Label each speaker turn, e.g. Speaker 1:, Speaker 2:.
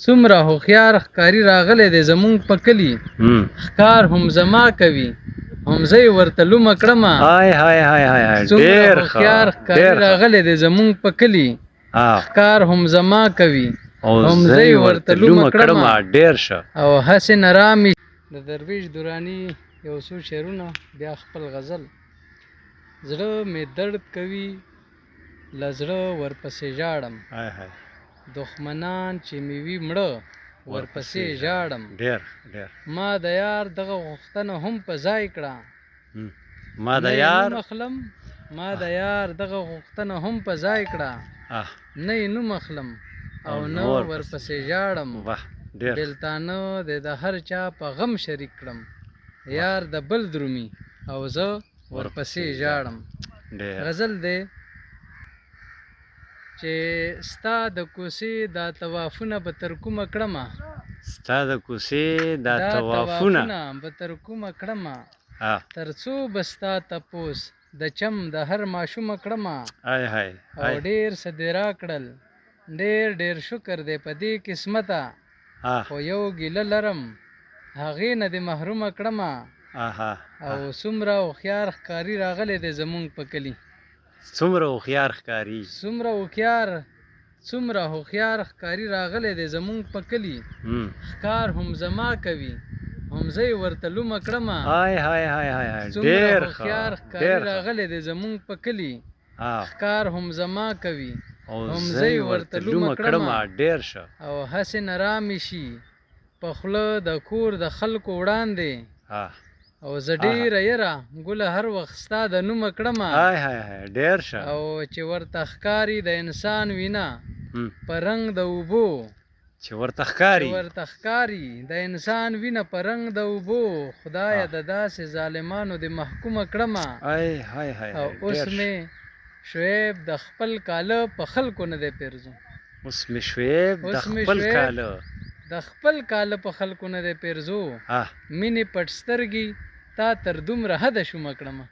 Speaker 1: څومره هوښیار ښکاري راغلی دی زمونږ په کلي ښکار هم زما کوي هم زه یې ورته لومه کړمه څومره هوښیار ښکاري راغلی دی زمونږ په کلي ښکار هم زما کوي هم زه یې ورته لومه کړمه او هسې نه رامي د درویش دراني یو څو شعرونه بیا خپل غزل. زړه مې درد کوي له زړه ورپسې ژاړم دښمنان چې مې وي مړه ورپسې ژاړم ما د یار دغه غوښتنه هم په ځای کړه ما د یار دغه غوښتنه هم په ځای کړه نه یې نوم اخلم او نه ورپسې ژاړم بېلتانه دې د هر چا په غم شریک کړم یار د بل درومي او زه ورپسې ژاړم. غزل دی چې ستا د کوڅې دا طوافونه به تر کومه کړمه
Speaker 2: ستا د کوڅې دا طوافونه
Speaker 1: به تر کومه کړمه تر څو به ستا تپوس د چم د هر ماشومه کړمه او ډېر څه دې راکړل ډېر شکر دی په دې قسمته خو یو ګیله لرم هغې نه دې محرومه کړمه او څومره هوښیار ښکاري راغلی دی زمونږ په کلي
Speaker 2: څومره هوښیار
Speaker 1: ښکاري راغلی دی زمونږ په کلي ښکار هم زما کوي هم زه یې ورته لومه کړمه څومره هوښیار ښکاري راغلی دی زمونږ په کلي ښکار هم زما کوي هم زه یې ورته لومه کړمه او هسې نه رامې شي په خوله د کور د خلکو وړاندې او زه ډېره یره ګله هر وخت ستا د نومه کړمه او چې ورته ښکاري د انسان وینه په رنګ د اوبو
Speaker 2: چې ورته ښکاري
Speaker 1: د انسان وینه په رنګ د اوبو خدایه د داسې ظالمانو دې محکومه کړمه او اوس مې شعیب د خپل کاله په خلکو نه دی پیرزو د خپل کاله په خلکو نه دی پیرزو مینې پټ سترګي تا تر دومره حده شومه کړمه